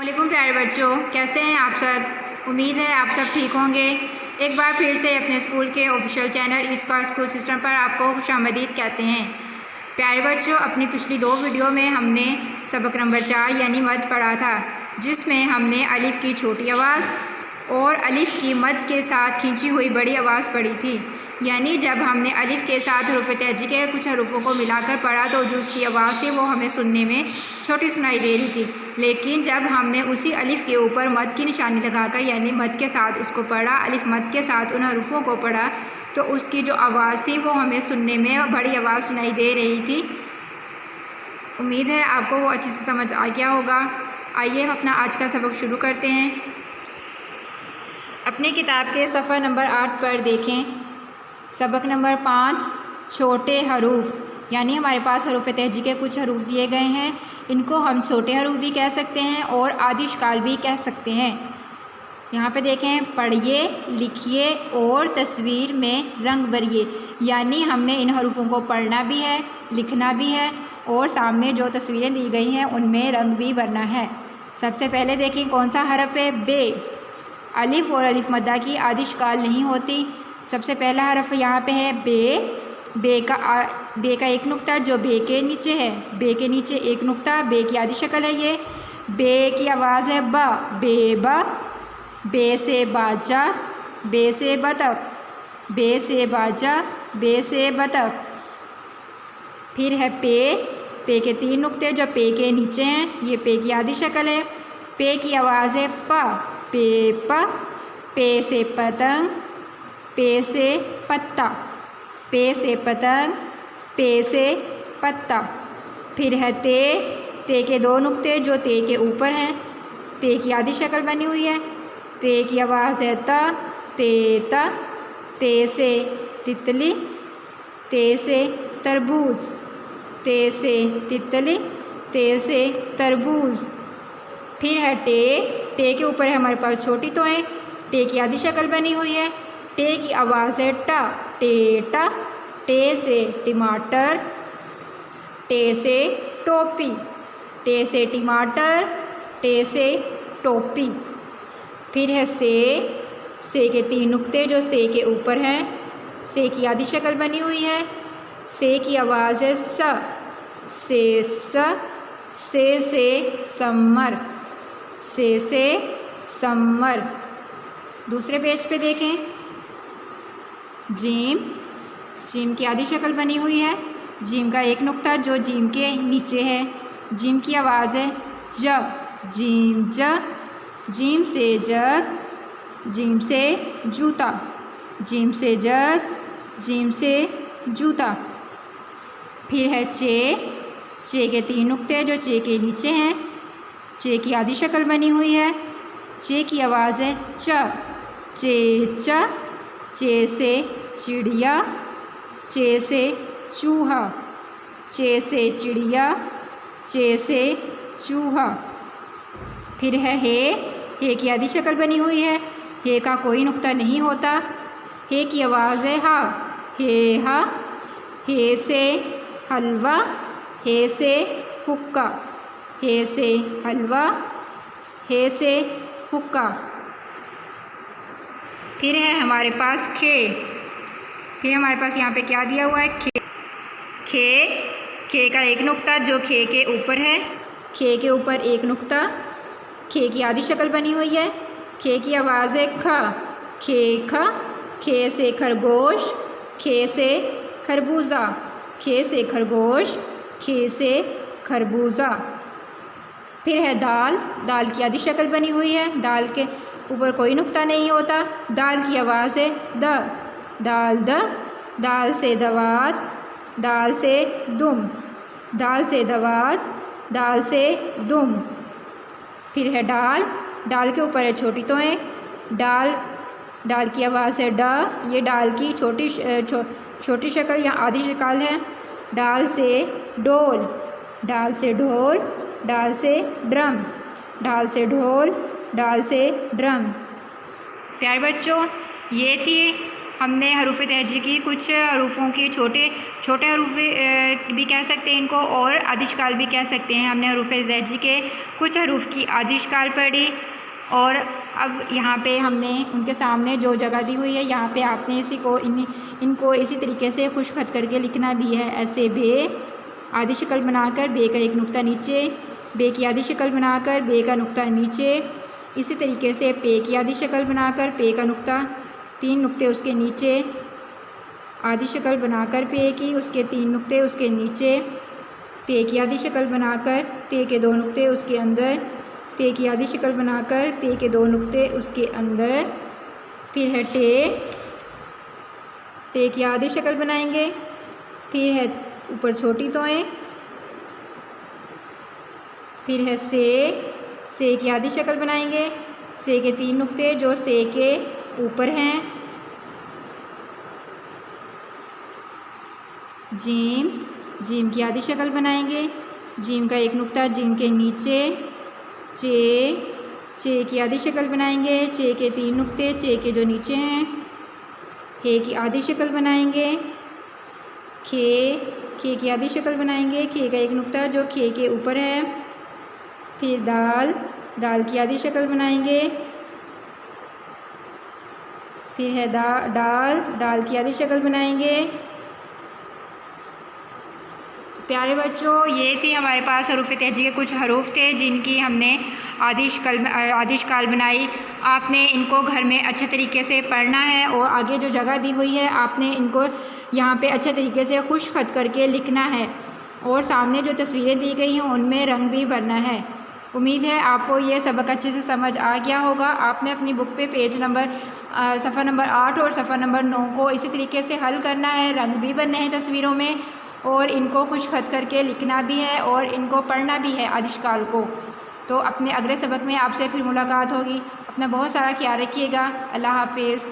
वालेकुम प्यारे बच्चों, कैसे हैं आप सब। उम्मीद है आप सब ठीक होंगे। एक बार फिर से अपने स्कूल के ऑफिशियल चैनल इसका स्कूल सिस्टम पर आपको खुशामदीद कहते हैं। प्यारे बच्चों, अपनी पिछली 2 वीडियो में हमने सबक नंबर 4 यानी मद पढ़ा था, जिसमें हमने अलिफ की छोटी आवाज़ और अलिफ की मद के साथ खींची हुई बड़ी आवाज़ पढ़ी थी। यानी जब हमने अलिफ के साथ हरूफ तहजी के कुछ हरूफों को मिलाकर पढ़ा तो जो उसकी आवाज़ थी वो हमें सुनने में छोटी सुनाई दे रही थी। लेकिन जब हमने उसी अलिफ के ऊपर मद की निशानी लगाकर यानी मद के साथ उसको पढ़ा, अलिफ मद के साथ उन हरूफों को पढ़ा, तो उसकी जो आवाज़ थी वो हमें सुनने में बड़ी आवाज़ सुनाई दे रही थी। उम्मीद है आपको वो अच्छे से समझ आ गया होगा। आइए हम अपना आज का सबक शुरू करते हैं। अपनी किताब के सफ़ा नंबर 8 पर देखें। सबक नंबर 5 छोटे हरूफ, यानी हमारे पास हरूफ तहजी के कुछ हरूफ दिए गए हैं। इनको हम छोटे हरूफ भी कह सकते हैं और आदि इश्काल भी कह सकते हैं। यहाँ पे देखें, पढ़िए, लिखिए और तस्वीर में रंग भरिए। यानी हमने इन हरूफों को पढ़ना भी है, लिखना भी है और सामने जो तस्वीरें दी गई हैं उनमें रंग भी भरना है। सबसे पहले देखें कौन सा हरफ है, बे। अलिफ और अलिफ मद्दा की आदि इश्काल नहीं होती। सबसे पहला हरफ यहाँ पे है बे। बे का एक नुक्ता जो बे के नीचे है, बे के नीचे एक नुक्ता, बे की आदि शक्ल है ये। बे की आवाज़ है बा, बे बा। बे से बाजा, बे से बतख, बे से बाजा, बे से बतख। फिर है पे। पे के 3 नुक्ते जो पे के नीचे हैं, ये पे की आदि शक्ल है। पे की आवाज़ है पा, पे पा। पे से पतंग, पे से पत्ता, पे से पतंग, पे से पत्ता। फिर है ते। ते के 2 नुक्ते जो ते के ऊपर हैं, ते की आदि शक्ल बनी हुई है। ते की आवाज़ है ता, ते ता। ते से तितली, ते से तरबूज, ते से तितली, ते से तरबूज। फिर है टे। टे के ऊपर है हमारे पास छोटी तोएं, टे की आदि शक्ल बनी हुई है। टे की आवाज़ है टा, टे टा। टे से टमाटर, टे से टोपी, टे से टमाटर, टे से टोपी। फिर है से। से के 3 नुक्ते जो से के ऊपर हैं, से की आदि शक्ल बनी हुई है। से की आवाज़ है स, से स। से सम्मर, से सम्मर। दूसरे पेज पे देखें, जीम। जीम की आदि शक्ल बनी हुई है। जीम का एक नुक्ता जो जीम के नीचे है। जीम की आवाज़ है ज, जीम ज। जीम से जग, जीम से जूता, जीम से जग, जीम से जूता। फिर है चे। चे के 3 नुक्ते जो चे के नीचे हैं, चे की आदि शक्ल बनी हुई है। चे की आवाज़ है च, चे च। चे से चिड़िया, चे से चूहा, चे से चिड़िया, चे से चूहा। फिर है हे। हे की आदि शक्ल बनी हुई है। हे का कोई नुक्ता नहीं होता। हे की आवाज़ है हा, हे हा। हे से हलवा, हे से हुक्का, हे से हलवा, हे से हुक्का। फिर है हमारे पास खे। फिर हमारे पास यहाँ पे क्या दिया हुआ है, खे। खे। खे का एक नुक्ता जो खे के ऊपर है, खे के ऊपर एक नुक्ता, खे की आदि शक्ल बनी हुई है। खे की आवाज़ है ख, खे ख। खे से खरगोश, खे से खरबूजा, खे से खरगोश, खे से खरबूजा। फिर है दाल। दाल की आदि शक्ल बनी हुई है। दाल के ऊपर कोई नुक्ता नहीं होता। दाल की आवाज़ है द, दाल द। दाल से दवात, दाल से दुम, दाल से दवात, दाल से दुम। फिर है डाल। डाल के ऊपर है छोटी तोएं। डाल। डाल की आवाज़ है ड। ये डाल की छोटी शक्ल या आदि शक्ल है। डाल से डोल, डाल से ढोल, डाल से ड्रम, डाल से ढोल, डाल से ड्रम। प्यारे बच्चों, ये थी हमने हरूफ तहजी की कुछ हरूफों की छोटे हरूफ भी कह सकते हैं इनको और आदिशकाल भी कह सकते हैं। हमने हरूफ तहजी के कुछ हरूफ की आदिशकाल पढ़ी और अब यहाँ पे हमने उनके सामने जो जगह दी हुई है यहाँ पे आपने इनको इसी तरीके से खुश खत करके लिखना भी है। ऐसे बे आधी शक्ल बनाकर बे का एक नुक्ता नीचे, बे की आधी शक्ल बनाकर बे का नुक्ता नीचे, इसी तरीके से पे की आधी शक्ल बनाकर पे का नुक्ता 3 नुक्ते उसके नीचे, आधी शक्ल बनाकर पे की उसके 3 नुक्ते उसके नीचे, ते की आधी शक्ल बनाकर ते के 2 नुक्ते उसके अंदर, ते की आधी शक्ल बनाकर ते के 2 नुक्ते उसके अंदर। फिर है टे की आधी शक्ल बनाएंगे। फिर है ऊपर छोटी तोएं। फिर है से की आधी शक्ल बनाएंगे। से के 3 नुक्ते जो से के ऊपर हैं। जीम की आधी शक्ल बनाएंगे। जीम का एक नुक्ता जीम के चे की आधी शक्ल बनाएंगे। चे के 3 नुक्ते चे के जो नीचे हैं। हे की आधी शक्ल बनाएंगे। खे की आधी शक्ल बनाएंगे। खे का एक नुक्ता जो खे के ऊपर है। फिर दाल की आधी शक्ल बनाएंगे। फिर है डाल की आधी शक्ल बनाएंगे। प्यारे बच्चों, ये थी हमारे पास हरूफ तहजी के कुछ हरूफ थे जिनकी हमने आदिशकाल बनाई। आपने इनको घर में अच्छे तरीके से पढ़ना है और आगे जो जगह दी हुई है आपने इनको यहाँ पे अच्छे तरीके से खुश खत करके लिखना है और सामने जो तस्वीरें दी गई हैं उनमें रंग भी भरना है। उम्मीद है आपको ये सबक अच्छे से समझ आ गया होगा। आपने अपनी बुक पे सफ़ा नंबर 8 और सफ़ा नंबर 9 को इसी तरीके से हल करना है। रंग भी भरने हैं तस्वीरों में और इनको खुश खत करके लिखना भी है और इनको पढ़ना भी है आदिशकाल को। तो अपने अगले सबक में आपसे फिर मुलाकात होगी। अपना बहुत सारा ख्याल रखिएगा। अल्लाह हाफिज़।